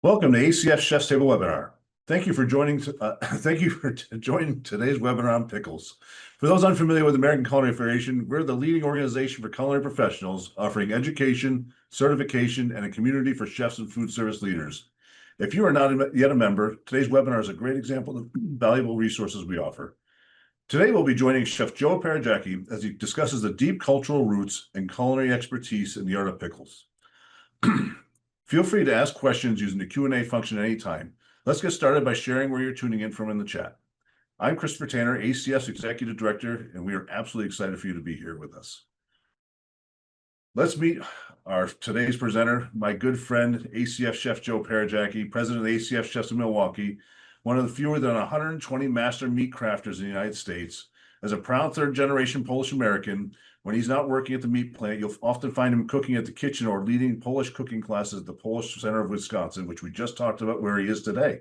Welcome to ACF Chef's Table webinar. Thank you for joining. Joining today's webinar on pickles. For those unfamiliar with American Culinary Federation, we're the leading organization for culinary professionals, offering education, certification, and a community for chefs and food service leaders. If you are not yet a member, today's webinar is a great example of the valuable resources we offer. Today, we'll be joining Chef Joe Parajaki as he discusses the deep cultural roots and culinary expertise in the art of pickles. Feel free to ask questions using the Q&A function at any time. Let's get started by sharing where you're tuning in from in the chat. I'm Christopher Tanner, ACF's Executive Director, and we are absolutely excited for you to be here with us. Let's meet our today's presenter, my good friend, ACF Chef Joe Parajaki, President of ACF Chefs of Milwaukee, one of the fewer than 120 master meat crafters in the United States. As a proud third-generation Polish American, when he's not working at the meat plant, you'll often find him cooking at the kitchen or leading Polish cooking classes at the Polish Center of Wisconsin, which we just talked about where he is today.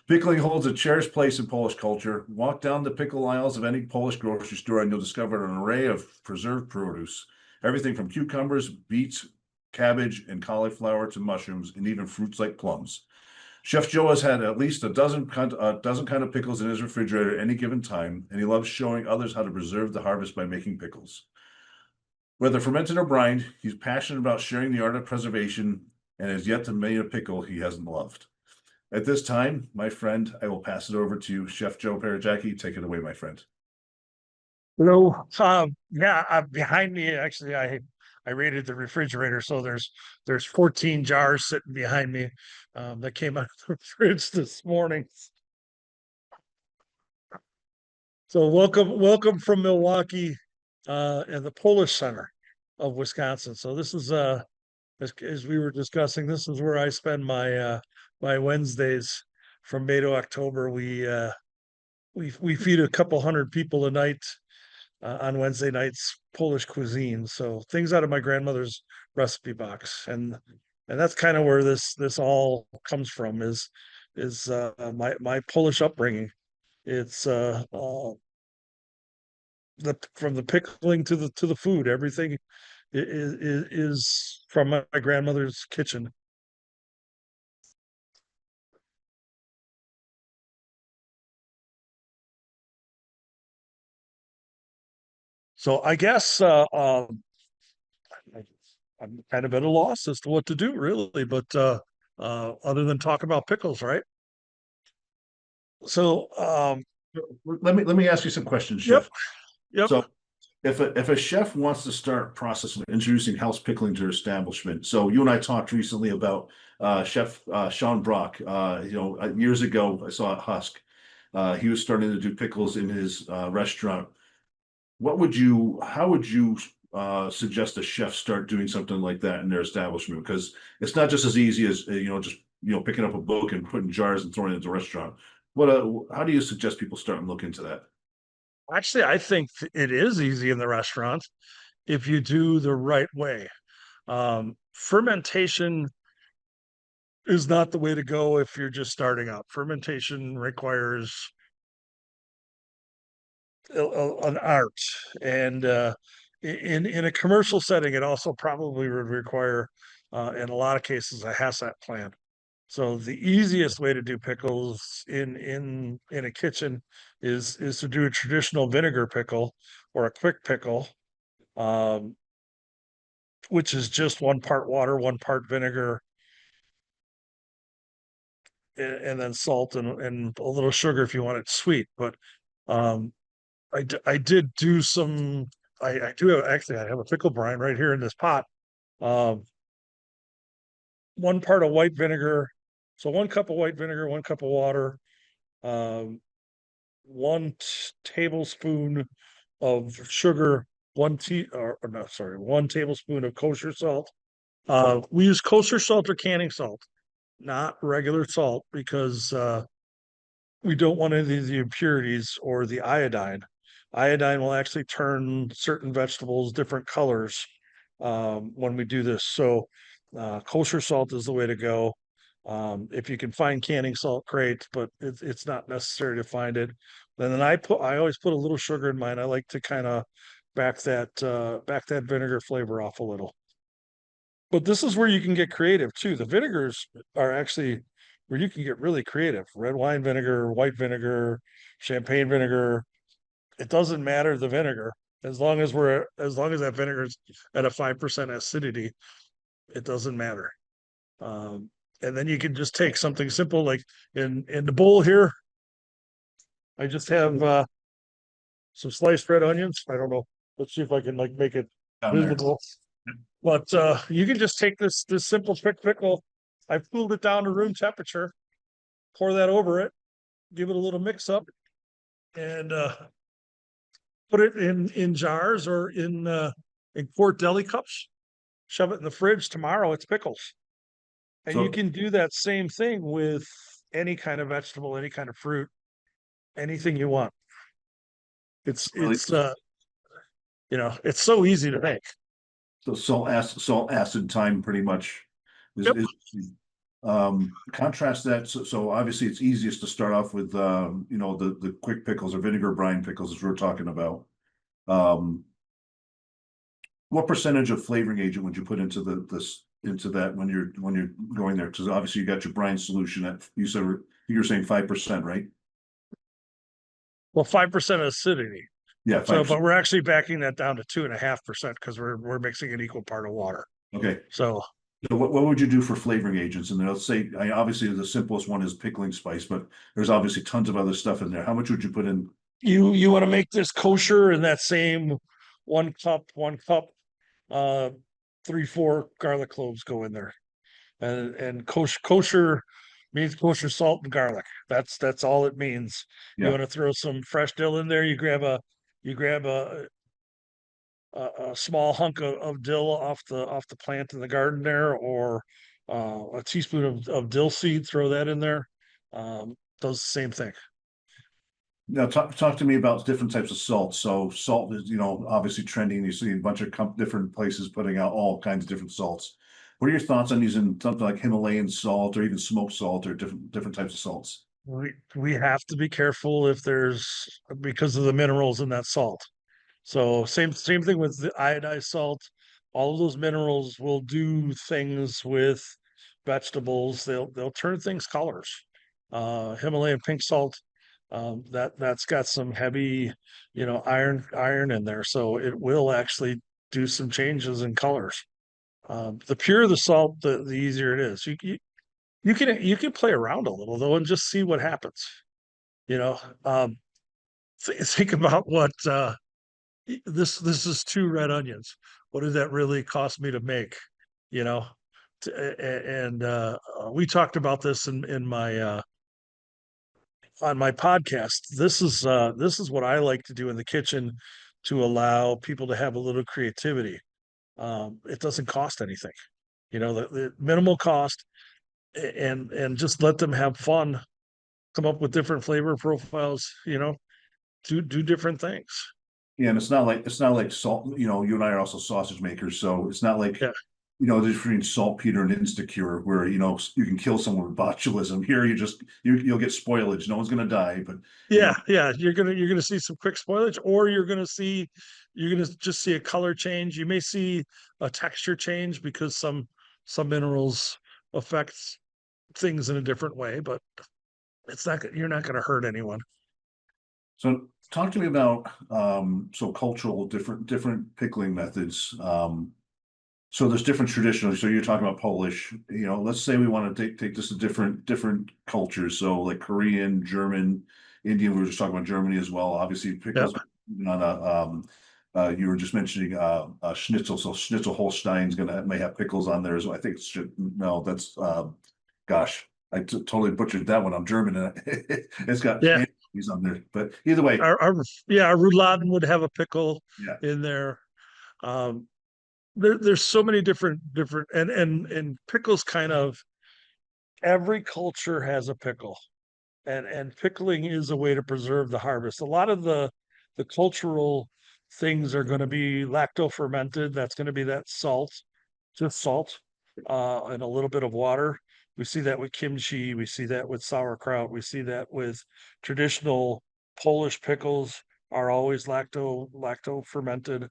Pickling holds a cherished place in Polish culture. Walk down the pickle aisles of any Polish grocery store and you'll discover an array of preserved produce. Everything from cucumbers, beets, cabbage, and cauliflower to mushrooms, and even fruits like plums. Chef Joe has had at least a dozen kind of pickles in his refrigerator at any given time, and he loves showing others how to preserve the harvest by making pickles. Whether fermented or brined, he's passionate about sharing the art of preservation and has yet to make a pickle he hasn't loved. At this time, my friend, I will pass it over to Chef Joe Parajaki. Take it away, my friend. Hello. Behind me, actually, I raided the refrigerator, so there's 14 jars sitting behind me that came out of the fridge this morning. So welcome from Milwaukee and the Polish Center of Wisconsin. So this is as we were discussing, this is where I spend my Wednesdays from May to October. We feed a couple hundred people a night on Wednesday nights, Polish cuisine. So things out of my grandmother's recipe box, and that's kind of where this all comes from. Is my Polish upbringing. It's the from the pickling to the food, everything is from my grandmother's kitchen. So I guess I'm kind of at a loss as to what to do, really, but other than talk about pickles, right? So Let me ask you some questions, yep, Chef. yep. So if a chef wants to start processing introducing house pickling to their establishment, so you and I talked recently about Chef Sean Brock. Years ago I saw at Husk. He was starting to do pickles in his restaurant. How would you suggest a chef start doing something like that in their establishment? Because it's not just as easy as just picking up a book and putting jars and throwing it into a restaurant. How do you suggest people start and look into that? Actually, I think it is easy in the restaurant if you do the right way. Fermentation is not the way to go if you're just starting out. Fermentation requires an art, and in a commercial setting, it also probably would require, in a lot of cases, a HACCP plan. So the easiest way to do pickles in a kitchen is to do a traditional vinegar pickle or a quick pickle, um, which is just 1 part water, 1 part vinegar, and then salt and a little sugar if you want it sweet. But um, I did do some. I do have, actually, I have a pickle brine right here in this pot. Um, 1 part of white vinegar, so 1 cup of white vinegar, 1 cup of water, um, one tablespoon of sugar, 1 tablespoon of kosher salt. We use kosher salt or canning salt, not regular salt, because we don't want any of the impurities or the iodine. Iodine will actually turn certain vegetables different colors when we do this. So kosher salt is the way to go. If you can find canning salt, great, but it's not necessary to find it. And then I always put a little sugar in mine. I like to kind of back that vinegar flavor off a little. But this is where you can get creative too. The vinegars are actually where you can get really creative. Red wine vinegar, white vinegar, champagne vinegar. It doesn't matter the vinegar as long as that vinegar is at a 5% acidity. It doesn't matter. Um, and then you can just take something simple like in the bowl here. I just have some sliced red onions. I don't know. Let's see if I can like make it Down there. visible. But you can just take this simple pickle. I've cooled it down to room temperature, pour that over it, give it a little mix up, and put it in jars or in quart deli cups. Shove it in the fridge. Tomorrow it's pickles, and you So can do that same thing with any kind of vegetable, any kind of fruit, anything you want. It's really, it's it's so easy to make. so salt, acid, time pretty much Yep. is contrast that. So obviously it's easiest to start off with, the quick pickles or vinegar brine pickles as we are talking about. Um, what percentage of flavoring agent would you put into into that when you're going there? Because obviously you got your brine solution at, you're saying 5%, right? Well, 5% acidity. Yeah, So, 5%. but we're actually backing that down to 2.5% because we're mixing an equal part of water. Okay. So So what would you do for flavoring agents? And then let's say, obviously the simplest one is pickling spice, but there's obviously tons of other stuff in there. How much would you put in? you want to make this kosher in that same 1 cup, 3-4 garlic cloves go in there, and kosher means kosher salt and garlic. That's all it means. You Yeah, want to throw some fresh dill in there. You grab a small hunk of dill off the plant in the garden there, or a teaspoon of dill seed. Throw that in there. Does the same thing. now talk to me about different types of salt. So salt is, obviously trending. You see a bunch of different places putting out all kinds of different salts. What are your thoughts on using something like Himalayan salt or even smoked salt or different types of salts? We have to be careful if there's because of the minerals in that salt. So same thing with the iodized salt. All of those minerals will do things with vegetables. They'll turn things colors. Himalayan pink salt, that's got some heavy, iron in there, so it will actually do some changes in colors. The purer the salt, the easier it is. You can play around a little though and just see what happens. You know, um, think about what this is 2 red onions. What did that really cost me to make? You know, and we talked about this in my on my podcast. This is what I like to do in the kitchen to allow people to have a little creativity. It doesn't cost anything. The minimal cost, and just let them have fun, come up with different flavor profiles. Do different things. Yeah, and it's not like salt, you and I are also sausage makers, so it's not like, Yeah. the difference between saltpeter and Instacure, where you can kill someone with botulism. Here you'll get spoilage. No one's gonna die, but Yeah. You're gonna see some quick spoilage, or you're gonna just see a color change. You may see a texture change because some minerals affect things in a different way, but you're not gonna hurt anyone. so talk to me about so cultural different pickling methods. So there's different traditional. So you're talking about Polish. Let's say we want to take this to different cultures. So like Korean, German, Indian. We were just talking about Germany as well. Obviously, Yeah, pickles on you were just mentioning schnitzel. So schnitzel Holstein's may have pickles on there as well. I think no, that's gosh, totally butchered that one. I'm German and it's got yeah. anchovies on there. But either way, Our rouladen would have a pickle yeah. in there. Um, there's so many different and pickles kind of every culture has a pickle, and pickling is a way to preserve the harvest. A lot of the cultural things are going to be lacto fermented. That's going to be that salt, just salt, and a little bit of water. We see that with kimchi. We see that with sauerkraut. We see that with traditional Polish pickles are always lacto fermented.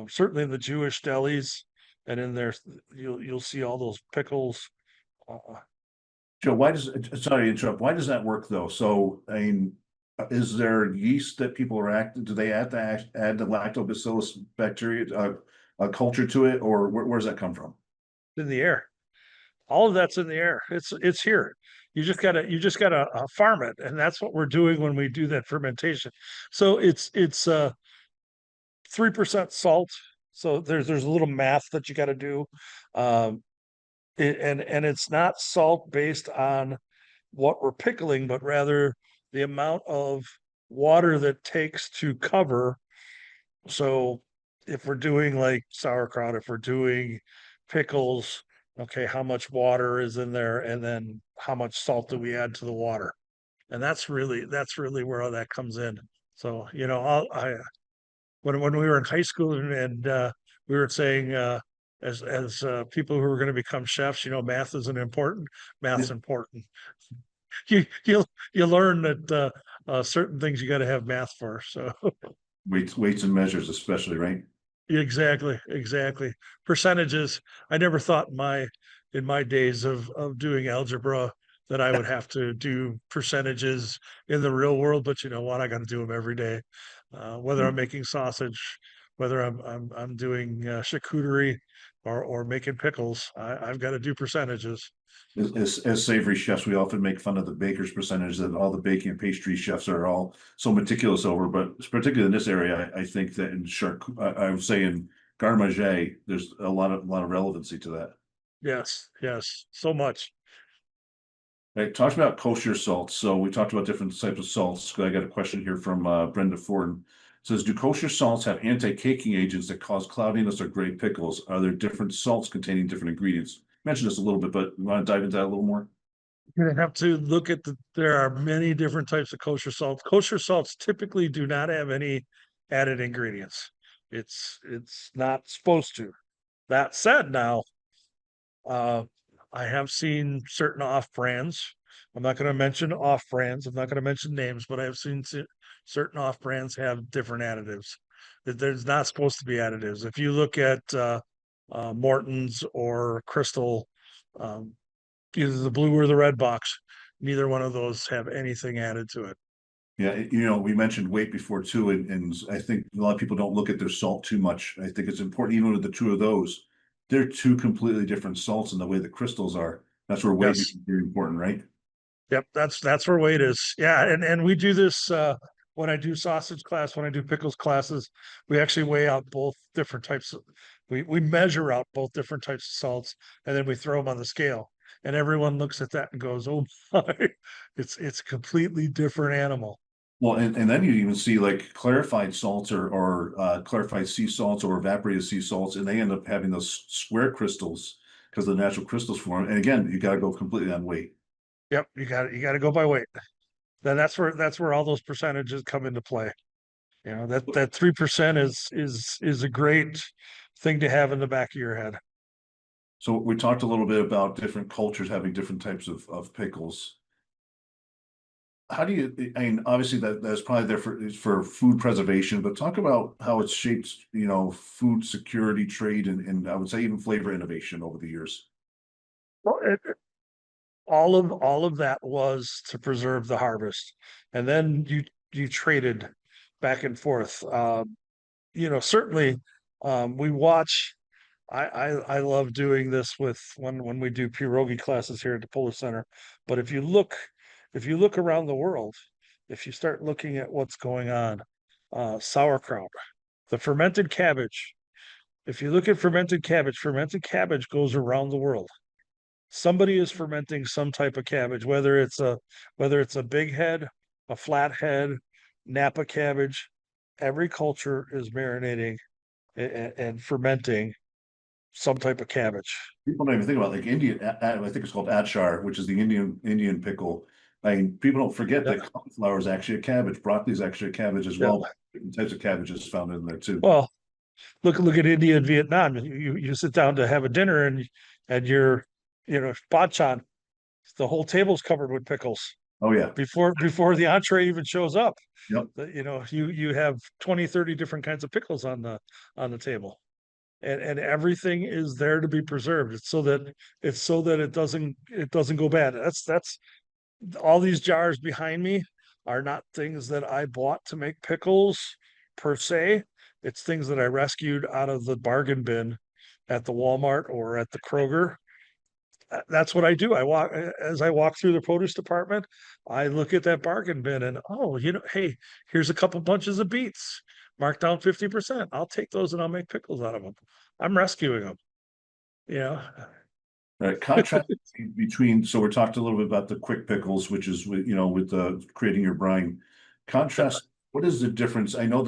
Certainly the Jewish delis, and in there you'll see all those pickles. Uh, Joe, why does, sorry to interrupt, why does that work though? So, I mean, is there yeast that people are do they add the lactobacillus bacteria, culture to it, or where does that come from? in the air. All of that's in the air. It's here. You just gotta farm it, and that's what we're doing when we do that fermentation. So it's 3% salt. So there's a little math that you got to do, um, and it's not salt based on what we're pickling, but rather the amount of water that takes to cover. So if we're doing like sauerkraut, if we're doing pickles, okay, how much water is in there, and then how much salt do we add to the water? And that's really where all that comes in. So I when we were in high school and we were saying as people who are going to become chefs, math isn't important. Yeah. Math's important. You learn that certain things you got to have math for. So Weights and measures especially, right? exactly. Percentages. I never thought in my days of doing algebra that I would have to do percentages in the real world, but you know what? I got to do them every day. Whether I'm making sausage, whether I'm doing charcuterie or making pickles, I've got to do percentages. As savory chefs, we often make fun of the baker's percentage that all the baking and pastry chefs are all so meticulous over, but particularly in this area, I think that in I would say in garde manger, there's a lot of relevancy to that. Yes, so much. Right, talked about kosher salts. So we talked about different types of salts. I got a question here from Brenda Ford. It says, do kosher salts have anti-caking agents that cause cloudiness or gray pickles? Are there different salts containing different ingredients? Mentioned this a little bit, but you want to dive into that a little more? You're gonna have to look at there are many different types of kosher salts. Kosher salts typically do not have any added ingredients. It's not supposed to. That said, now uh, I have seen certain off brands. I'm not going to mention off brands. I'm not going to mention names, but I have seen certain off brands have different additives. There's not supposed to be additives. If you look at Morton's or Crystal, um, either the blue or the red box, neither one of those have anything added to it. Yeah, we mentioned weight before too, and I think a lot of people don't look at their salt too much. I think it's important, even with the two of those, they're two completely different salts in the way the crystals are. That's where weight Yes. becomes very important, right? Yep, that's where weight is. Yeah, and we do this when I do sausage class, when I do pickles classes, we actually weigh out both different types of we measure out both different types of salts, and then we throw them on the scale. And everyone looks at that and goes, "Oh my, it's a completely different animal." Well, and then you even see like clarified salts or clarified sea salts or evaporated sea salts, and they end up having those square crystals because the natural crystals form. And again, you got to go completely on weight. Yep, you got to go by weight. Then that's where all those percentages come into play. That 3% is a great thing to have in the back of your head. So we talked a little bit about different cultures having different types of pickles. How do you, I mean, obviously that's probably there for food preservation, but talk about how it's shaped, food security, trade, and I would say even flavor innovation over the years. Well, all of that was to preserve the harvest, and then you traded back and forth. Certainly, we watch. I love doing this with when we do pierogi classes here at the Polar Center. But if you look around the world, if you start looking at what's going on, sauerkraut, the fermented cabbage. If you look at fermented cabbage goes around the world. Somebody is fermenting some type of cabbage, whether it's a big head, a flat head, Napa cabbage. Every culture is marinating and fermenting some type of cabbage. People don't even think about like Indian, I think it's called achar, which is the Indian pickle. I mean, people don't forget Yeah, that cauliflower is actually a cabbage. Broccoli is actually a cabbage as yeah. well. Different types of cabbages found in there too. Well, look at India and Vietnam. You sit down to have a dinner and bachan. The whole table's covered with pickles Oh yeah. before the entree even shows up. Yep. You have 20, 30 different kinds of pickles on the table. and everything is there to be preserved. It's so that it doesn't go bad. That's all these jars behind me are not things that I bought to make pickles per se. It's things that I rescued out of the bargain bin at the Walmart or at the Kroger. That's what I do. As I walk through the produce department, I look at that bargain bin and, oh, hey, here's a couple bunches of beets marked down 50%. I'll take those and I'll make pickles out of them. I'm rescuing them. Yeah. Right, contrast between, so we're talked a little bit about the quick pickles, which is with, with the creating your brine. Contrast, what is the difference? I know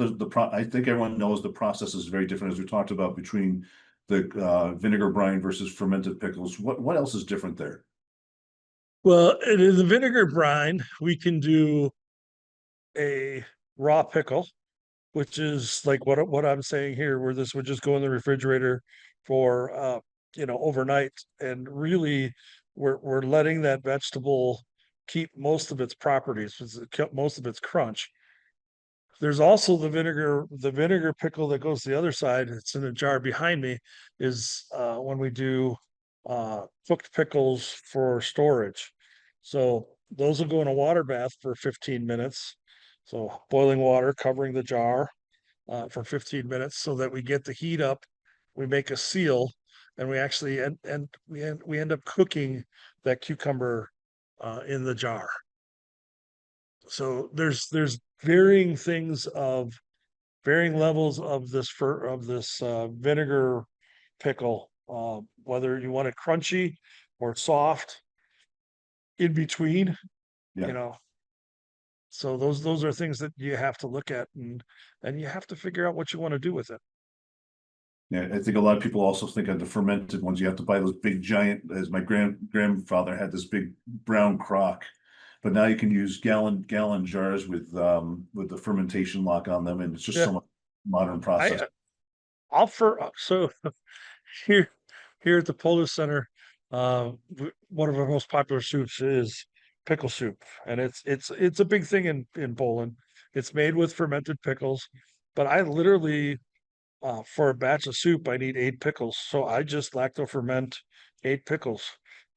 I think everyone knows the process is very different, as we talked about, between the vinegar brine versus fermented pickles. What else is different there? Well, in the vinegar brine, we can do a raw pickle, which is like what I'm saying here, where this would just go in the refrigerator for overnight, and really we're letting that vegetable keep most of its properties, kept most of its crunch. There's also the vinegar pickle that goes to the other side. It's in a jar behind me, is when we do cooked pickles for storage. So those will go in a water bath for 15 minutes. So boiling water covering the jar for 15 minutes so that we get the heat up. We make a seal, and we actually and we end up cooking that cucumber in the jar. So there's varying levels of this vinegar pickle, whether you want it crunchy or soft, in between, you Yeah. know. So those are things that you have to look at, and you have to figure out what you want to do with it. Yeah, I think a lot of people also think of the fermented ones. You have to buy those big giant, as my grandfather had this big brown crock. But now you can use gallon jars with the fermentation lock on them, and it's just Yeah, so much modern process. I I'll for so here here at the Polish Center, one of our most popular soups is pickle soup, and it's a big thing in Poland. It's made with fermented pickles, but I literally, for a batch of soup, I need 8 pickles. So I just lacto ferment 8 pickles.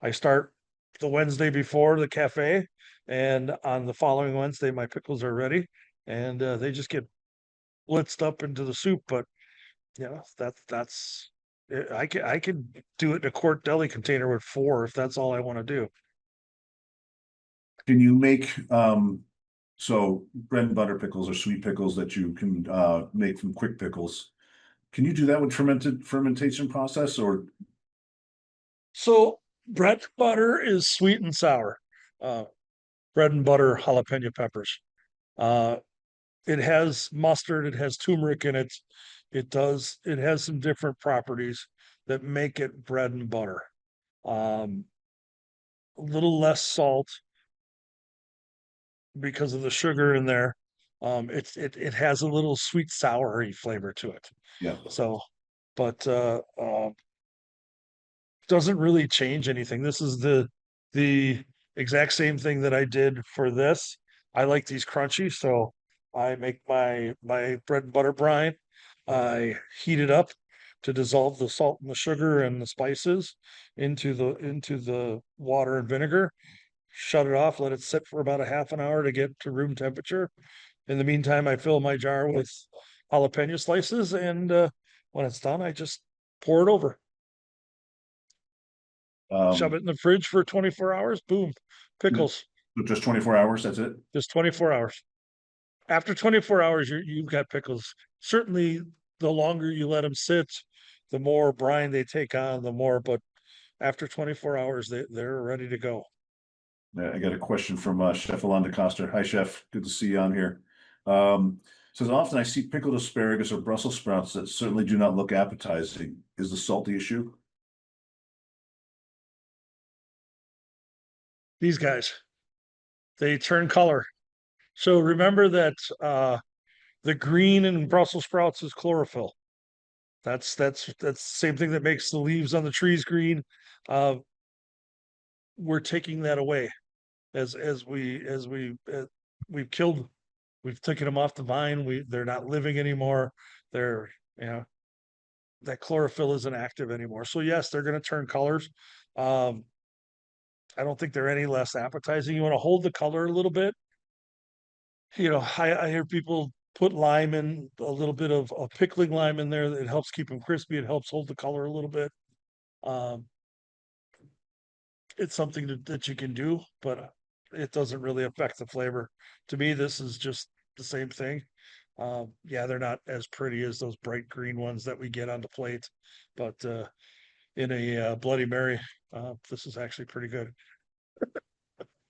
I start the Wednesday before the cafe, and on the following Wednesday, my pickles are ready, and they just get blitzed up into the soup. But that's I can do it in a quart deli container with 4 if that's all I want to do. Can you make so bread and butter pickles or sweet pickles that you can make from quick pickles? Can you do that with fermentation process or So bread butter is sweet and sour. Uh, Bread and butter jalapeno peppers. Uh, it has mustard, it has turmeric in it. It has some different properties that make it bread and butter. A little less salt because of the sugar in there. It has a little sweet soury flavor to it. yeah? So, but doesn't really change anything. This is the exact same thing that I did for this. I like these crunchy, so I make my bread and butter brine. I heat it up to dissolve the salt and the sugar and the spices into the water and vinegar. Shut it off, let it sit for about a half an hour to get to room temperature. In the meantime, I fill my jar with jalapeno slices, and when it's done, I just pour it over. Shove Um, it in the fridge for 24 hours. Boom, pickles. just 24 hours, that's it. Just 24 hours. After 24 hours, you've got pickles. Certainly, the longer you let them sit, the more brine they take on, the more. But after 24 hours, they're ready to go. Yeah, I got a question from Chef Alonda Coster. Hi, Chef. Good to see you on here. Says often I see pickled asparagus or Brussels sprouts that certainly do not look appetizing. Is the salt the issue? These guys, they turn color. So remember that the green in Brussels sprouts is chlorophyll. That's the same thing that makes the leaves on the trees green. Uh, we're taking that away as we've killed, we've taken them off the vine. They're not living anymore. They're, you know that chlorophyll isn't active anymore. So yes, they're going to turn colors. Um, I don't think they're any less appetizing. You want to hold the color a little bit. I hear people put lime in, a little bit of pickling lime in there. It helps keep them crispy. It helps hold the color a little bit. Um, it's something that you can do, but it doesn't really affect the flavor. To me, this is just the same thing. Yeah, they're not as pretty as those bright green ones that we get on the plate, but in a Bloody Mary, this is actually pretty good.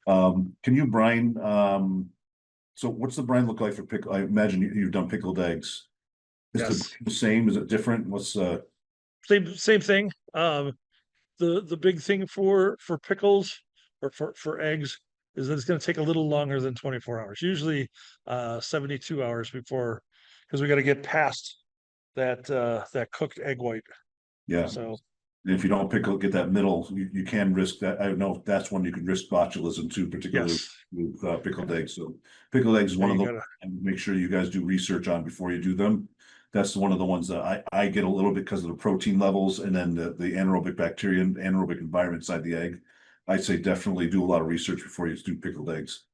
Can you brine, so what's the brine look like for pickle? I imagine you've done pickled eggs. Is the Yes, brine the same? Is it different? same thing. The big thing for pickles or for eggs is that it's going to take a little longer than 24 hours. Usually 72 hours before, because we got to get past that cooked egg white. Yeah. So And if you don't get that middle, you can risk that. I know that's one you can risk botulism too, particularly yes, with pickled eggs. So pickled eggs is yeah, one of you the, gotta. and make sure you guys do research on before you do them. That's one of the ones that I get a little bit because of the protein levels and then the anaerobic bacteria and anaerobic environment inside the egg. I'd say definitely do a lot of research before you do pickled eggs.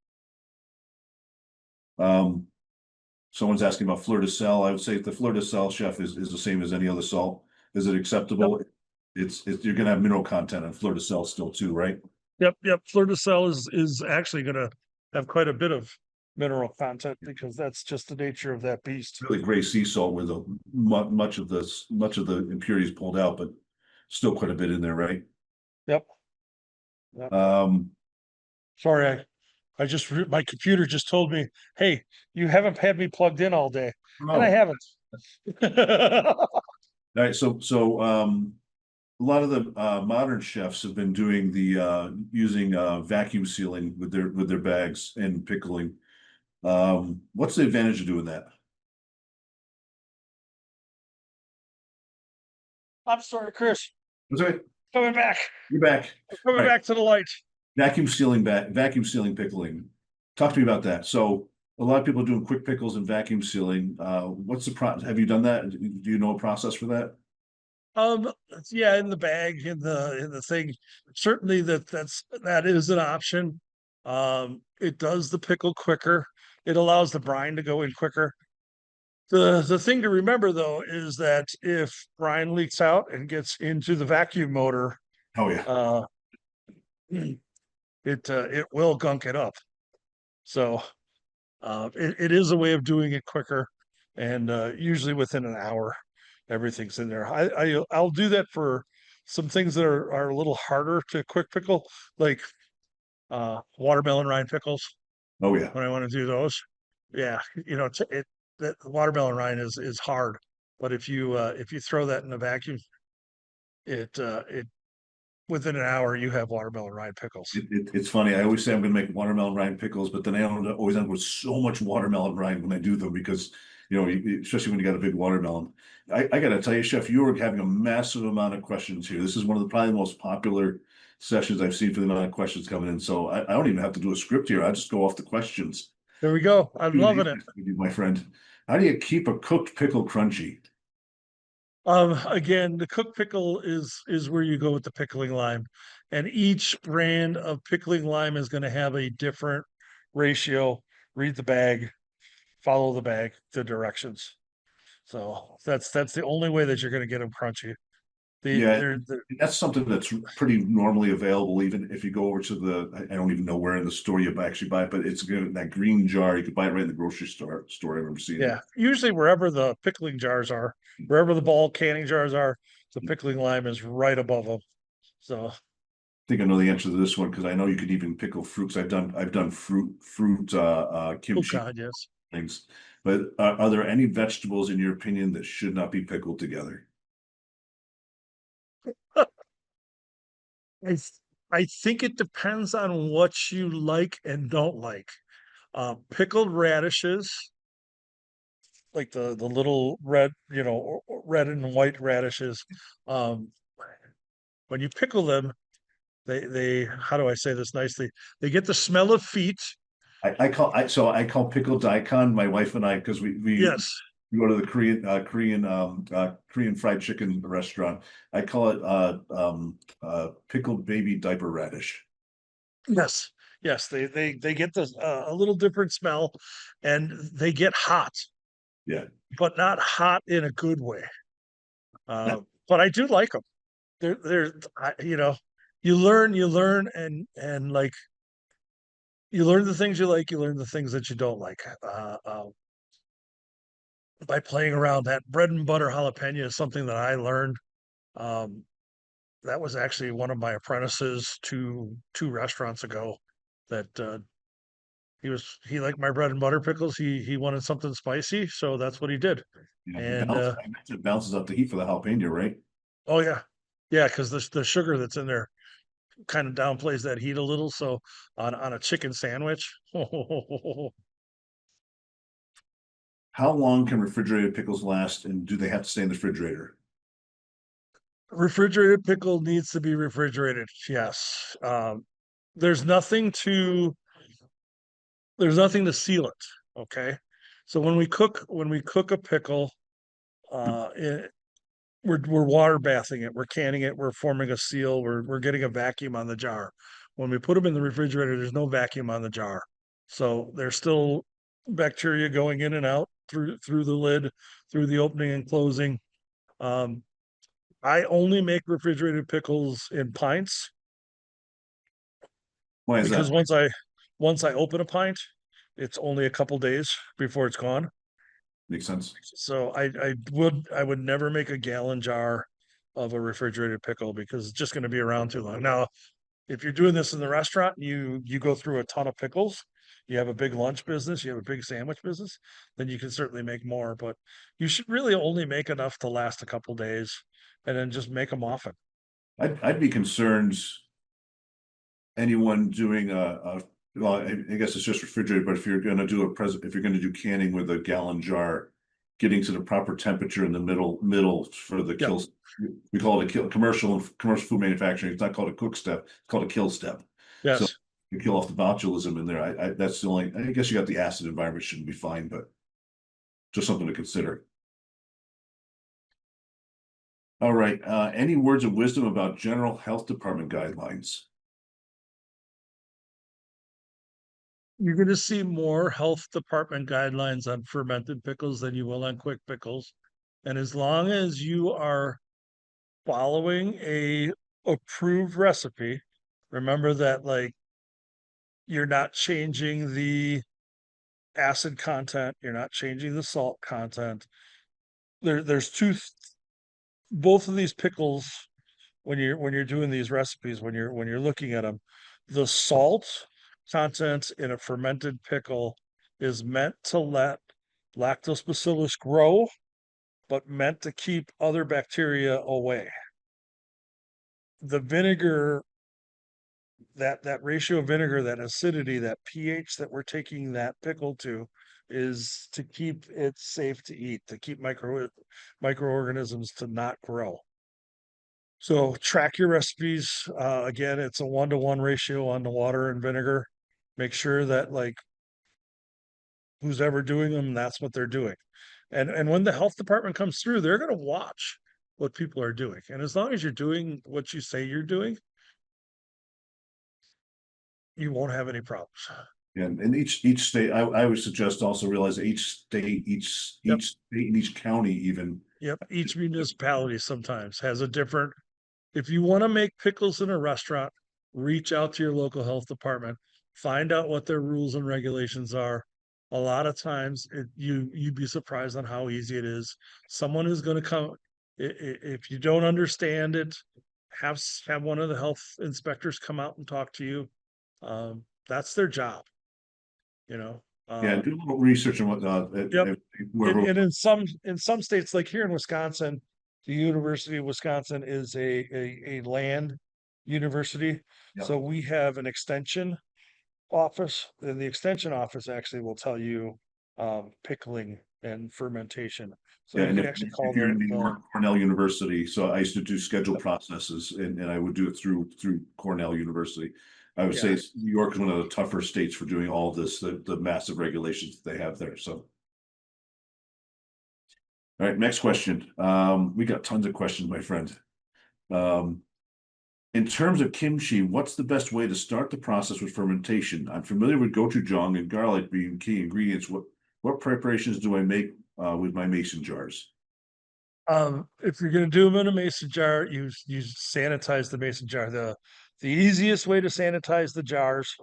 Um, Someone's asking about fleur de sel. I would say the fleur de sel, chef, is the same as any other salt. Is it Yep, acceptable? It's you're gonna have mineral content on fleur de sel still too, right? yep. Fleur de sel is actually gonna have quite a bit of mineral content because that's just the nature of that beast. Really gray sea salt where the much of the impurities pulled out, but still quite a bit in there, right? Yep, yep. Um, Sorry, my computer just told me, hey, you haven't had me plugged in all day, and I no. haven't. All right, a lot of the modern chefs have been doing the using vacuum sealing with their bags and pickling. What's the advantage of doing that? I'm sorry, Chris. That's right. Coming back. You're back. All Coming right. back to the light. Vacuum sealing pickling. Talk to me about that. So a lot of people are doing quick pickles and vacuum sealing. What's the process? Have you done that? Do you know a process for that? Um, yeah, in the bag, in the thing. Certainly that is an option. It does the pickle quicker. It allows the brine to go in quicker. The thing to remember though is that if brine leaks out and gets into the vacuum motor, Oh yeah. uh, it will gunk it up. So it is a way of doing it quicker, and usually within an hour, everything's in there. I'll do that for some things that are a little harder to quick pickle, like watermelon rind pickles. Oh yeah. When I want to do those, yeah, that watermelon rind is hard, but if you throw that in a vacuum, it within an hour you have watermelon rind pickles. It's funny. I always say I'm going to make watermelon rind pickles, but then always end up with so much watermelon rind when I do them because, especially when you got a big watermelon. I got to tell you, Chef, you are having a massive amount of questions here. This is one of the probably the most popular sessions I've seen for the amount of questions coming in. So I don't even have to do a script here. I just go off the questions. There we go. I'm Shoot loving it. these with you, my friend. How do you keep a cooked pickle crunchy? Again, the cooked pickle is where you go with the pickling lime, and each brand of pickling lime is going to have a different ratio. Read the bag, follow the directions. So that's the only way that you're going to get them crunchy. Yeah, They're that's something that's pretty normally available, even if you go over to I don't even know where in the store you actually buy it, but it's good that green jar. You can buy it right in the grocery store. I remember seeing it. yeah. Usually wherever the pickling jars are, wherever the ball canning jars are, the pickling lime is right above them. So I think I know the answer to this one because I know you could even pickle fruits. I've done fruit oh kimchi god, yes. things. But are there any vegetables in your opinion that should not be pickled together? I th- I think it depends on what you like and don't like. Pickled radishes, like the little red, red and white radishes. Um, when you pickle them, they how do I say this nicely? They get the smell of feet. I call pickled daikon my wife and I because we Yes. You go to the Korean fried chicken restaurant. I call it pickled baby diaper radish. Yes, yes, they get this a little different smell, and they get hot, Yeah. but not hot in a good way. But I do like them. You know, you learn, and like you learn the things you like, you learn the things that you don't like. By playing around, that bread and butter jalapeno is something that I learned. Um, that was actually one of my apprentices two restaurants ago. That he liked my bread and butter pickles. He wanted something spicy, so that's what he did. Yeah, And it balances out the heat for the jalapeno, right? oh yeah, yeah, because the sugar that's in there kind of downplays that heat a little. So on a chicken sandwich, How long can refrigerated pickles last, and do they have to stay in the refrigerator? refrigerated pickle needs to be refrigerated. Yes, there's nothing to there's nothing to seal it. Okay, so when we cook a pickle, uh, it, we're water bathing it, we're canning it, we're forming a seal, we're getting a vacuum on the jar. When we put them in the refrigerator, there's no vacuum on the jar, so there's still bacteria going in and out through the lid, through the opening and closing. Um, I only make refrigerated pickles in pints Why is because that? once I open a pint, it's only a couple days before it's gone. Makes sense. So I would never make a gallon jar of a refrigerated pickle because it's just going to be around too long. Now, if you're doing this in the restaurant, you go through a ton of pickles, you have a big lunch business, you have a big sandwich business, then you can certainly make more. But you should really only make enough to last a couple days, and then just make them often. I'd be concerned anyone doing well, I guess it's just refrigerated, but if you're going to do if you're going to do canning with a gallon jar, getting to the proper temperature in the middle for the Yep. kill. We call it a kill commercial food manufacturing. It's not called a cook step. It's called a kill step. So Yes. you kill off the botulism in there. That's the only. I guess you got the acid environment shouldn't be fine, but just something to consider. All right. Any words of wisdom about general health department guidelines? You're going to see more health department guidelines on fermented pickles than you will on quick pickles. And as long as you are following a approved recipe, remember that like you're not changing the acid content, you're not changing the salt content. There's both of these pickles when you're doing these recipes, when you're looking at them, the salt content in a fermented pickle is meant to let lactobacillus grow, but meant to keep other bacteria away. The vinegar, that ratio of vinegar, that acidity, that pH that we're taking that pickle to, is to keep it safe to eat, to keep microorganisms to not grow. So track your recipes. Again, it's a 1-to-1 ratio on the water and vinegar. Make sure that like who's ever doing them, that's what they're doing. And when the health department comes through, they're going to watch what people are doing. And as long as you're doing what you say you're doing, you won't have any problems. And each state, I would suggest also realize that Yep. each state and each county even. Yep. Each municipality sometimes has a different. If you want to make pickles in a restaurant, reach out to your local health department, find out what their rules and regulations are. A lot of times, you'd be surprised on how easy it is. Someone is going to come if you don't understand it. Have one of the health inspectors come out and talk to you. That's their job, you know. Yeah, do a little research on what Yep. whoever. And in some states, like here in Wisconsin, the University of Wisconsin is a land university. Yeah, So we have an extension office, and the extension office actually will tell you pickling and fermentation. So yeah, you and can actually call if you're in New the York, Cornell University, so I used to do schedule processes, and I would do it through Cornell University. I would yeah. say New York is one of the tougher states for doing all this, the massive regulations that they have there. So All right, next question. We got tons of questions, my friend. Um, in terms of kimchi, what's the best way to start the process with fermentation? I'm familiar with gochujang and garlic being key ingredients. What preparations do I make with my mason jars? If you're gonna do them in a mason jar, you sanitize the mason jar. The easiest way to sanitize the jars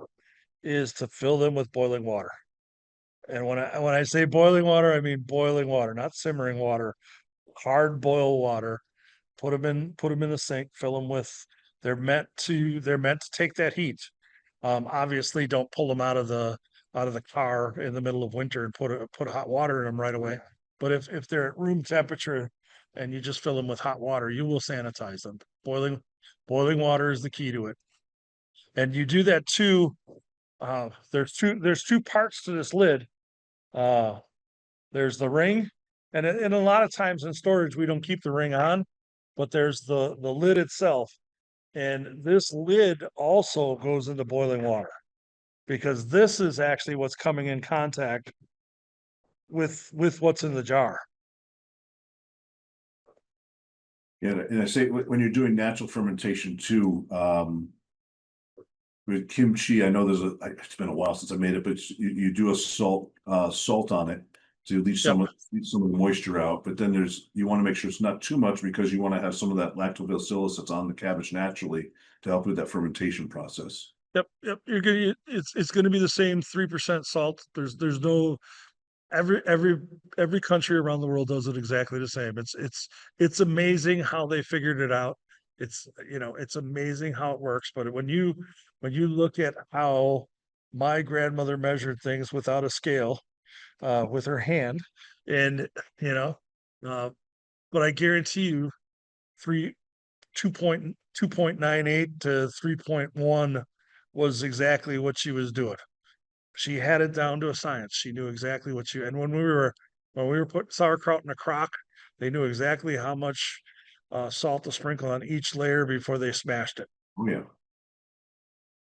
is to fill them with boiling water. And when I say boiling water, I mean boiling water, not simmering water, hard boil water. Put them in the sink, fill them with. They're meant to take that heat. Obviously, don't pull them out of the car in the middle of winter and put hot water in them right away. But if they're at room temperature and you just fill them with hot water, you will sanitize them. Boiling water is the key to it. And you do that too. There's two parts to this lid. Uh, there's the ring, and a lot of times in storage we don't keep the ring on, but there's the lid itself, and this lid also goes into boiling water because this is actually what's coming in contact with what's in the jar. Yeah, and I say when you're doing natural fermentation too, with kimchi, I know it's been a while since I made it, but you do a salt on it to Yep, leach some of the moisture out. But then you want to make sure it's not too much because you want to have some of that lactobacillus that's on the cabbage naturally to help with that fermentation process. yep. It's gonna be the same 3% salt. There's no every country around the world does it exactly the same. It's amazing how they figured it out. It's amazing how it works. But when you look at how my grandmother measured things without a scale, with her hand, and you know, uh, but I guarantee you, three 2.98 to 3.1 was exactly what she was doing. She had it down to a science. She knew exactly what and when we were putting sauerkraut in a crock, they knew exactly how much salt to sprinkle on each layer before they smashed it. Oh yeah.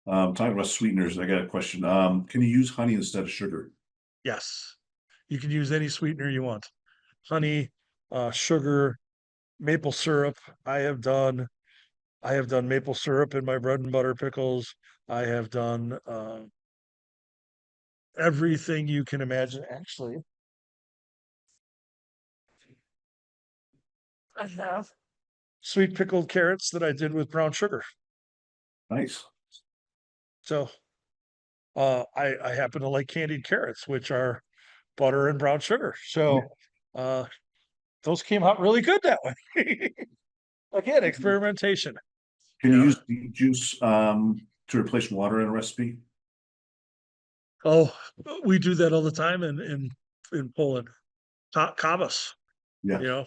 Talking about sweeteners, I got a question. Can you use honey instead of sugar? Yes, you can use any sweetener you want. Honey, sugar, maple syrup. I have done I have done maple syrup in my bread and butter pickles. I have done everything you can imagine. Actually, I have sweet pickled carrots that I did with brown sugar. Nice. So I happen to like candied carrots, which are butter and brown sugar. Yeah. So uh, those came out really good that way. Again, experimentation. Can You you know. use beet juice to replace water in a recipe? Oh, we do that all the time in Poland. Kavas, Yeah.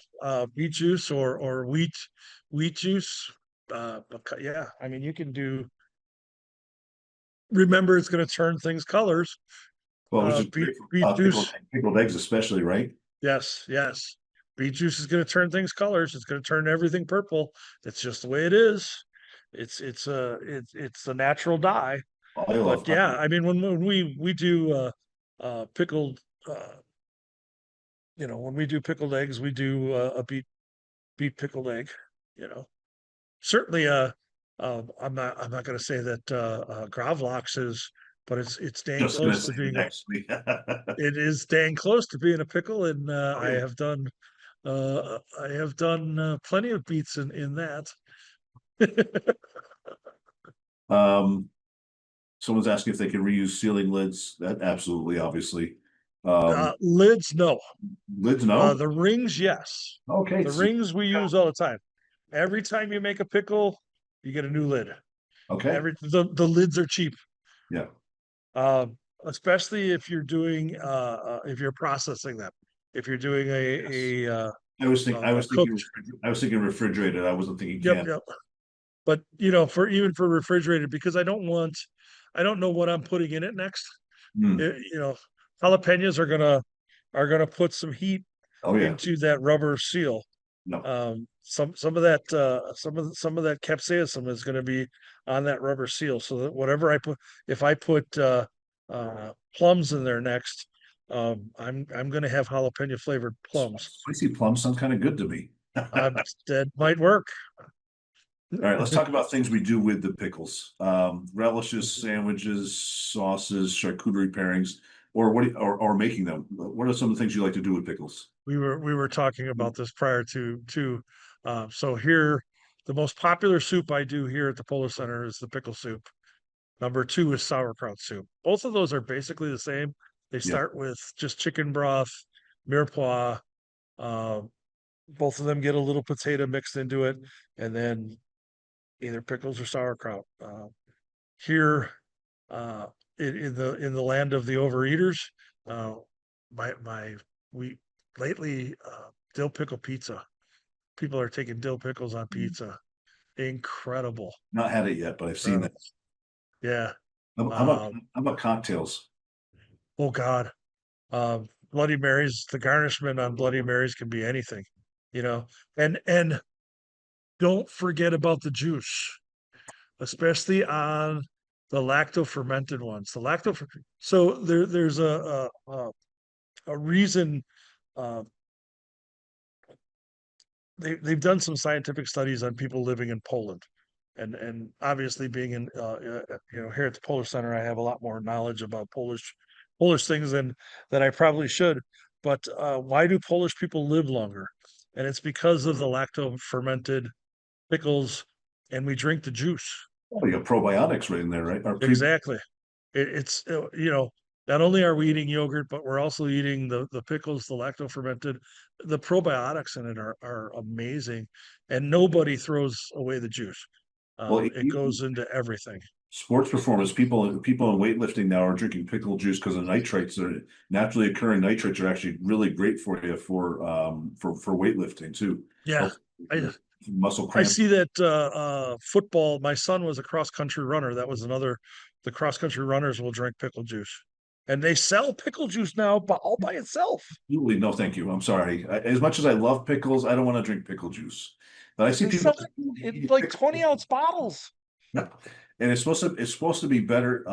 beet juice or wheat juice. Yeah, I mean you can do. Remember, it's going to turn things colors. Well, which is Beet great for beet juice. pickled eggs, especially, right? Yes, yes. Beet juice is going to turn things colors. It's going to turn everything purple. That's just the way it is. It's a natural dye. I love But yeah, honey. I mean when we do pickled when we do pickled eggs, we do a beet pickled egg. You know, certainly I'm not going to say that Gravlax is, but it's dang Just gonna close say to the being. next week. It is dang close to being a pickle, and Oh yeah. I have done plenty of beets in that. Um, Someone's asking if they can reuse ceiling lids. That absolutely, obviously. Um, Lids, no. Lids, no? The rings, yes. Okay, The see. rings we use all the time. Every time you make a pickle, you get a new lid. Okay. The lids are cheap, Yeah. especially if you're processing them. If you're doing Yes. I a was thinking, cooked, I was thinking refrigerated. I wasn't thinking yep, can. yep. But for even for refrigerated, because I don't know what I'm putting in it next. Hmm. You know, jalapenos are gonna put some heat Oh yeah. into that rubber seal. No. Some of that capsaicin is going to be on that rubber seal, so that if I put plums in there next, I'm gonna have jalapeno flavored plums. Spicy plum sounds kind of good to me. All That might work. right, let's talk about things we do with the pickles. Relishes, sandwiches, sauces, charcuterie pairings, or or making them. What are some of the things you like to do with pickles? We were talking about this prior to so here the most popular soup I do here at the Polar Center is the pickle soup. Number two is sauerkraut soup. Both of those are basically the same. They Yeah. start with just chicken broth, mirepoix. Uh, both of them get a little potato mixed into it, and then either pickles or sauerkraut. Here, uh, in the land of the overeaters, uh, my we lately dill pickle pizza. People are taking dill pickles on pizza. Incredible. Not had it yet, but I've seen that. Incredible. Yeah. How Um, about cocktails? oh God. Bloody Marys, the garnishment on Bloody Marys can be anything, you know. And don't forget about the juice, especially on the lacto fermented ones. So there's a reason uh, they've done some scientific studies on people living in Poland. And obviously being in here at the Polar Center, I have a lot more knowledge about Polish things than I probably should. But why do Polish people live longer? And it's because of the lacto fermented pickles, and we drink the juice. Oh, you got probiotics right in there, right? Or pre Exactly. It's not only are we eating yogurt, but we're also eating the pickles, the lacto fermented. The probiotics in it are amazing, and nobody throws away the juice. well, It goes into everything. sports performance people in weightlifting now are drinking pickle juice because the nitrates are naturally occurring nitrates are actually really great for you for weightlifting too. Yeah, Helps I your muscle I cramp. see that football. My son was a cross country runner. That was another. The cross country runners will drink pickle juice, and they sell pickle juice now, but all by itself. Absolutely, no, thank you. I'm sorry. As much as I love pickles, I don't want to drink pickle juice. But I see They people sell it in like 20-ounce bottles. yeah. And it's supposed to be better,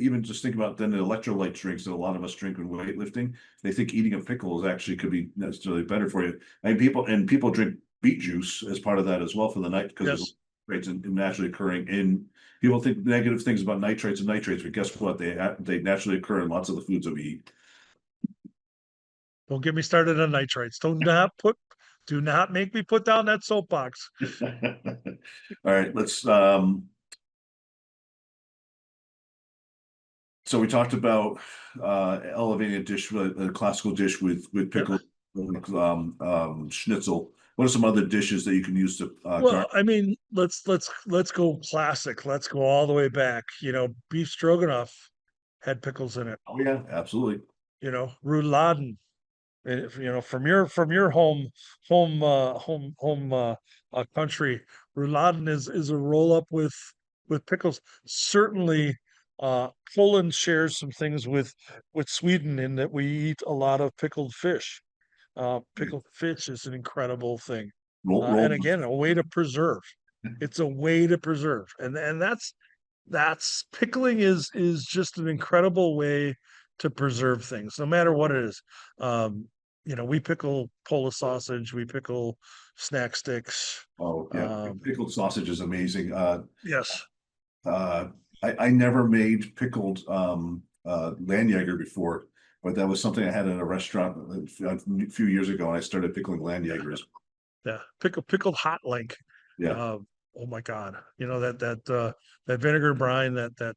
even just think about than the electrolyte drinks that a lot of us drink when weightlifting. They think eating a pickle is actually could be necessarily better for you. And people drink beet juice as part of that as well for the night because there's Yes. nitrates naturally occurring in people think negative things about nitrates and nitrates, but guess what? They naturally occur in lots of the foods that we eat. Don't get me started on nitrates. Do not make me put down that soapbox. All right, let's so we talked about elevating a dish, a classical dish with Yeah. pickle, schnitzel. What are some other dishes that you can use to Well, I mean, let's go classic. Let's go all the way back. Beef stroganoff had pickles in it. Oh yeah, absolutely. Rouladen. From your home country, rouladen is a roll up with pickles. Certainly, Poland shares some things with Sweden in that we eat a lot of pickled fish. Pickled fish is an incredible thing. Roll. And again, a way to preserve. It's a way to preserve. And that's pickling is just an incredible way to preserve things, no matter what it is. We pickle Polish sausage, we pickle snack sticks. Oh yeah, Um, pickled sausage is amazing. yes. Uh, I never made pickled Landjager before, but that was something I had in a restaurant a few years ago, and I started pickling Landjagers. Yeah. Pickled hot link. Yeah. Uh, oh my God. That vinegar brine, that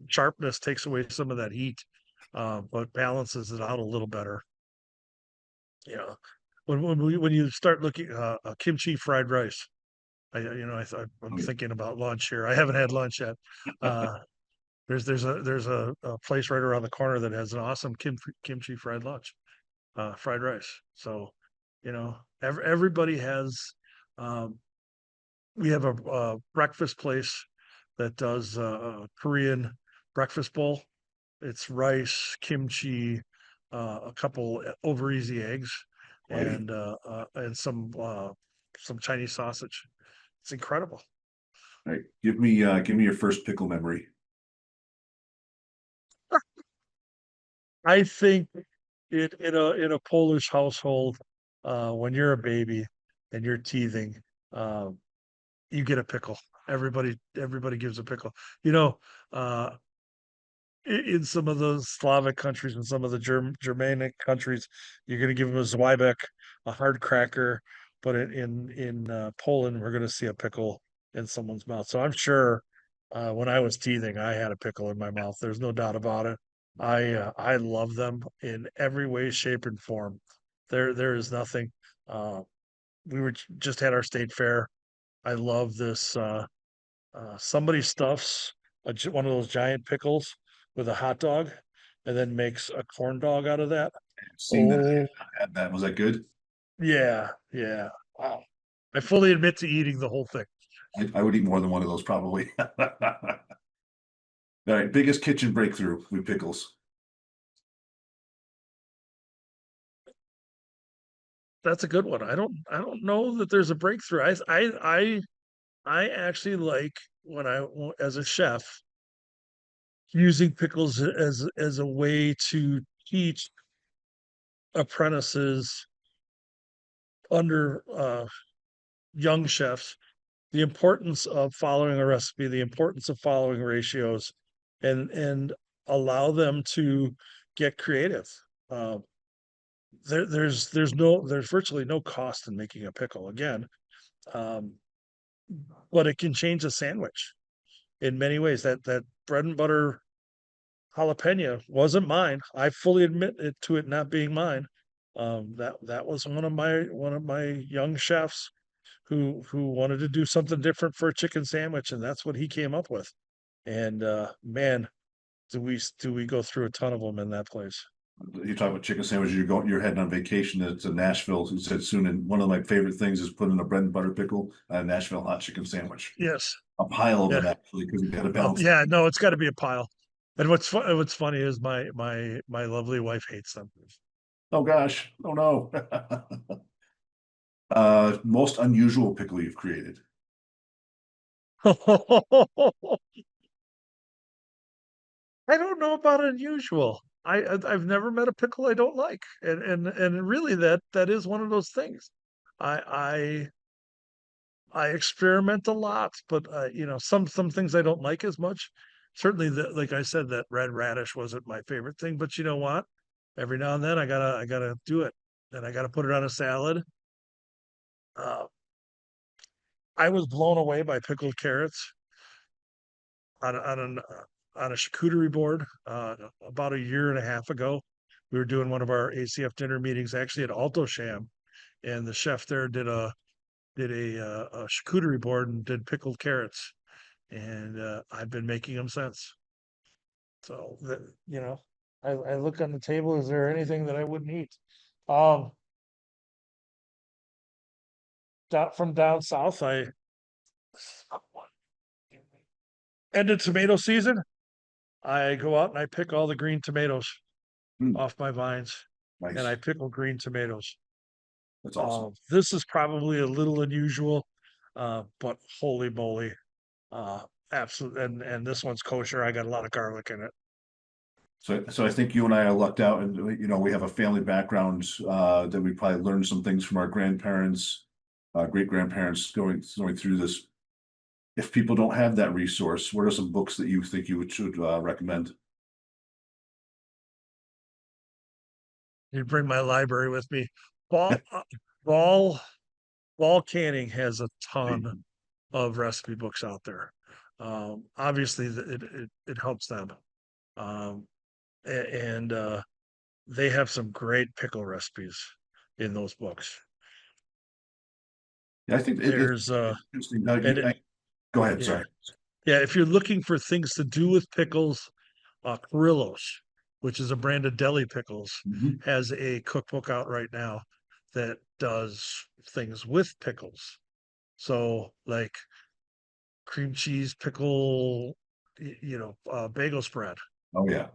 sharpness takes away some of that heat, but balances it out a little better. You know, when you start looking kimchi fried rice, I'm Oh, thinking about lunch here. I haven't had lunch yet. Uh, there's a place right around the corner that has an awesome kimchi fried rice. So, everybody has. Um, we have a breakfast place that does a Korean breakfast bowl. It's rice, kimchi, a couple over easy eggs, right. and some Chinese sausage. It's incredible. All right. Give me your first pickle memory. I think in a Polish household, when you're a baby and you're teething, um, you get a pickle. Everybody gives a pickle. You know, uh, in some of the Slavic countries and some of the Germanic countries, you're going to give them a Zwieback, a hard cracker, but in Poland, we're going to see a pickle in someone's mouth. So I'm sure when I was teething, I had a pickle in my mouth. There's no doubt about it. I love them in every way, shape, and form. There is nothing. Uh, we were just had our state fair. I love this. Somebody stuffs one of those giant pickles with a hot dog and then makes a corn dog out of that. Seen that. Oh, I had that. Was that good? yeah, yeah. Wow. I fully admit to eating the whole thing. I would eat more than one of those probably. All right, biggest kitchen breakthrough with pickles. That's a good one. I don't know that there's a breakthrough. I actually like when as a chef using pickles as a way to teach apprentices under young chefs the importance of following a recipe, the importance of following ratios, and allow them to get creative. Uh, there's virtually no cost in making a pickle again, um, but it can change a sandwich in many ways. That bread and butter jalapeno wasn't mine. I fully admit to it not being mine. That was one of my young chefs who wanted to do something different for a chicken sandwich, and that's what he came up with. And man, do we go through a ton of them in that place. You talk about chicken sandwiches, you're heading on vacation to Nashville, who said soon, and one of my favorite things is putting a bread and butter pickle on a Nashville hot chicken sandwich. Yes. A pile of Yeah. them actually, because you got to Oh, balance. yeah. No, it's got to be a pile. And what's funny is my lovely wife hates them. Oh gosh, oh no. Most unusual pickle you've created. I don't know about unusual. I've never met a pickle I don't like, and really that is one of those things. I I experiment a lot, but some things I don't like as much. Certainly, like I said, that red radish wasn't my favorite thing, but you know what? Every now and then I gotta do it, and I gotta put it on a salad. Uh, I was blown away by pickled carrots on a charcuterie board about a year and a half ago. We were doing one of our ACF dinner meetings actually at Alto Sham, and the chef there did a charcuterie board and did pickled carrots, and I've been making them since. So that I look on the table. Is there anything that I wouldn't eat? Um, from down south, I end of tomato season. I go out and I pick all the green tomatoes Hmm, off my vines, and I nice. pickle green tomatoes. That's awesome. This is probably a little unusual, but holy moly, uh, absolutely. And this one's kosher. I got a lot of garlic in it. So I think you and I are lucked out, and we have a family background that we probably learned some things from our grandparents, great grandparents going through this. If people don't have that resource, what are some books that you think should recommend? You bring my library with me. Ball, Ball, Ball Canning has a ton of recipe books out there. Obviously, it helps them, um, and they have some great pickle recipes in those books. Yeah, I think it's There's interesting. How and it, go ahead. yeah, Sorry. yeah. If you're looking for things to do with pickles, Carrillo's, which is a brand of deli pickles, Mhm. has a cookbook out right now that does things with pickles. So like cream cheese pickle, bagel spread. Oh yeah.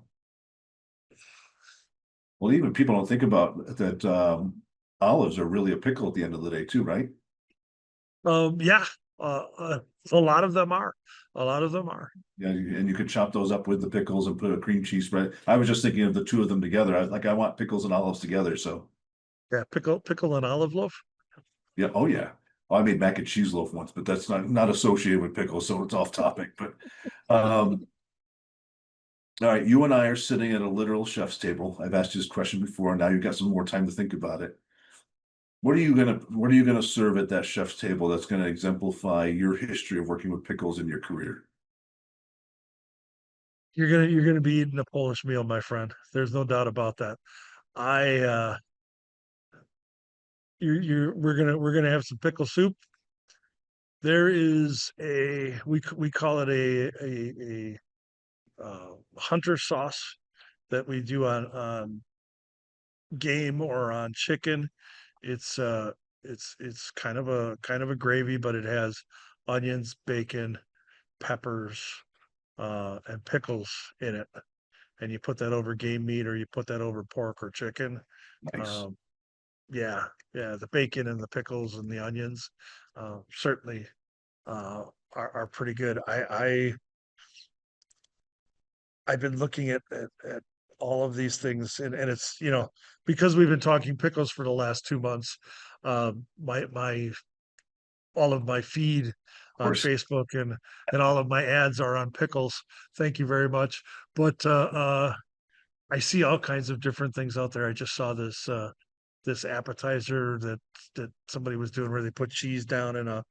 Well, even people don't think about that. Olives are really a pickle at the end of the day, too, right? Yeah, a lot of them are. A lot of them are. Yeah, and you could chop those up with the pickles and put a cream cheese spread. I was just thinking of the two of them together. I want pickles and olives together. So Yeah, pickle and olive loaf. yeah, oh yeah. Oh, I made mac and cheese loaf once, but that's not associated with pickles, so it's off topic. But um, all right, you and I are sitting at a literal chef's table. I've asked you this question before. Now you've got some more time to think about it. What are you gonna serve at that chef's table that's gonna exemplify your history of working with pickles in your career? You're gonna be eating a Polish meal, my friend. There's no doubt about that. I you're we're gonna have some pickle soup. There is we call it a hunter sauce that we do on game or on chicken. It's it's kind of a gravy, but it has onions, bacon, peppers, and pickles in it. And you put that over game meat or you put that over pork or chicken. Nice. Um, yeah, yeah, the bacon and the pickles and the onions certainly uh, are pretty good. I've been looking at all of these things, and it's because we've been talking pickles for the last 2 months. My all of my feed Of on course, Facebook and all of my ads are on pickles. Thank you very much. But I see all kinds of different things out there. I just saw this appetizer that somebody was doing where they put cheese down in a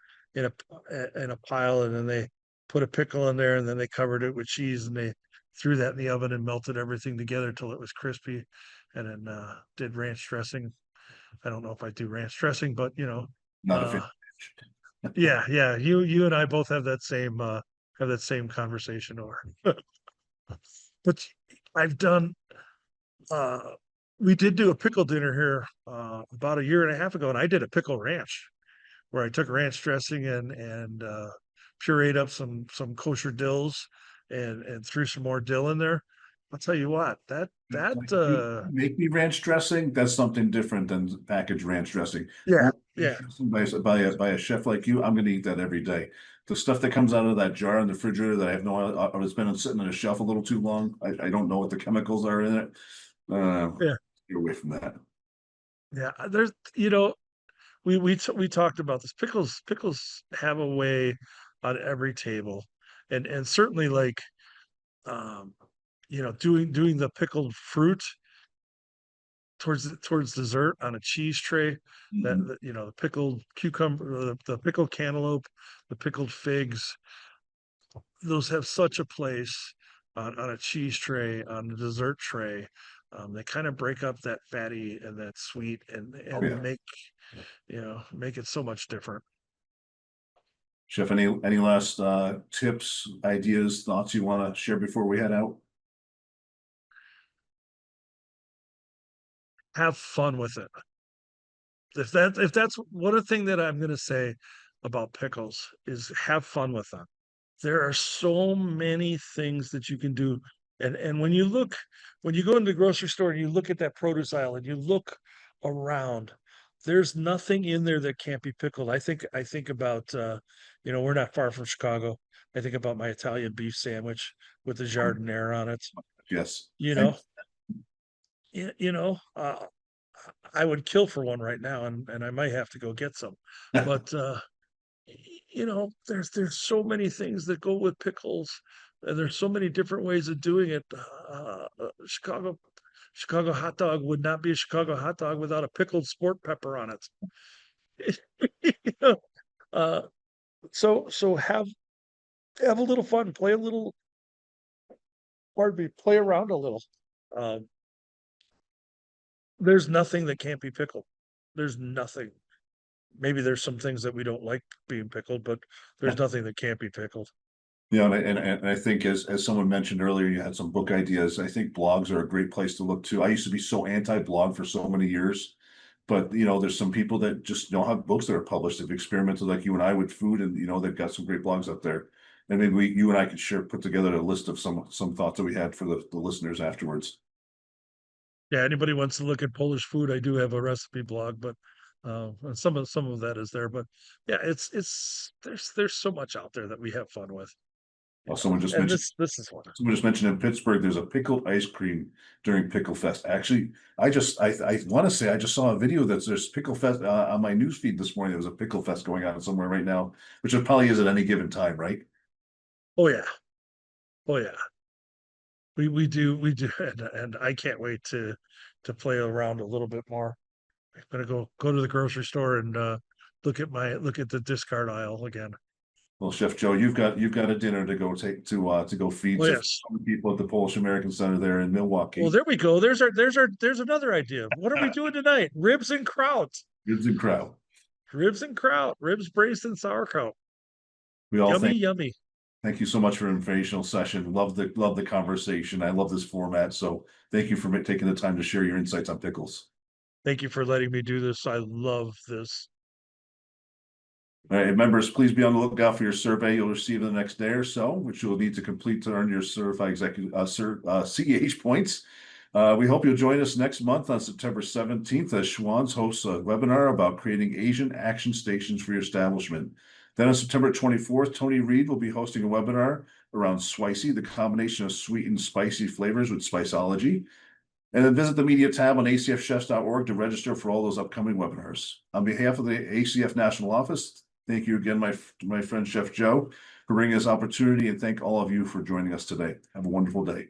pile and then they put a pickle in there and then they covered it with cheese and they threw that in the oven and melted everything together till it was crispy and then did ranch dressing. I don't know if I do ranch dressing, but not a fan. uh yeah, yeah. You and I both have that same conversation over. But I've done uh we did do a pickle dinner here about a year and a half ago, and I did a pickle ranch where I took ranch dressing and pureed up some kosher dills and threw some more dill in there. I'll tell you what, that Like you make me ranch dressing, that's something different than packaged ranch dressing. yeah, Oh, yeah, by a chef like you, I'm gonna eat that every day. The stuff that comes out of that jar in the refrigerator that I have no, or it's been sitting on a shelf a little too long. I don't know what the chemicals are in it. Uh, yeah, get away from that. yeah. There's we talked about this. Pickles have a way on every table, and certainly like um doing the pickled fruit towards dessert on a cheese tray. Mhm. The pickled cucumber, the pickled cantaloupe, the pickled figs. Those have such a place on a cheese tray, on a dessert tray. They kind of break up that fatty and that sweet Oh and yeah. make it so much different. Chef, any last tips, ideas, thoughts you want to share before we head out? Have fun with it. If that's one thing that I'm going to say about pickles is have fun with them. There are so many things that you can do. And when you go into the grocery store and you look at that produce aisle and you look around, there's nothing in there that can't be pickled. I think about we're not far from Chicago. I think about my Italian beef sandwich with the jardinere on it. Yes. You And know, you know, I would kill for one right now, and I might have to go get some. But there's so many things that go with pickles, and there's so many different ways of doing it. Chicago hot dog would not be a Chicago hot dog without a pickled sport pepper on it. You know, uh, so have a little fun, play around a little. Um, there's nothing that can't be pickled. There's nothing. Maybe there's some things that we don't like being pickled, but there's nothing that can't be pickled. Yeah, and I think as someone mentioned earlier, you had some book ideas. I think blogs are a great place to look to. I used to be so anti-blog for so many years, but there's some people that just don't have books that are published. They've experimented like you and I with food, and they've got some great blogs up there. And maybe you and I could put together a list of some thoughts that we had for the listeners afterwards. Yeah, anybody wants to look at Polish food, I do have a recipe blog, but And some of that is there, but yeah, it's there's so much out there that we have fun with, Well, someone just and mentioned this is one. Someone just mentioned in Pittsburgh, there's a pickled ice cream during Pickle Fest. Actually, I want to say I just saw a video that there's Pickle Fest on my news feed this morning. There's a Pickle Fest going on somewhere right now, which it probably is at any given time, right? Oh yeah, oh yeah. We do, and I can't wait to play around a little bit more. I'm gonna go to the grocery store and look at the discard aisle again. Well, Chef Joe, you've got a dinner to go take to go feed Oh to yes. people at the Polish American Center there in Well, Milwaukee. there we go. There's another idea. What are we doing tonight? Ribs and kraut. Ribs and kraut. Ribs and kraut. Ribs braised in sauerkraut. We all Yummy, yummy. thank you so much for an informational session. Love the conversation. I love this format. So thank you for taking the time to share your insights on pickles. Thank you for letting me do this. I love this. All right, members, please be on the lookout for your survey you'll receive in the next day or so, which you'll need to complete to earn your certified executive CEH points. We hope you'll join us next month on September 17th as Schwann's hosts a webinar about creating Asian action stations for your establishment. Then on September 24th, Tony Reed will be hosting a webinar around spicy, the combination of sweet and spicy flavors with Spiceology. And then visit the media tab on acfchefs.org to register for all those upcoming webinars. On behalf of the ACF National Office, thank you again, my friend Chef Joe, for bringing this opportunity, and thank all of you for joining us today. Have a wonderful day.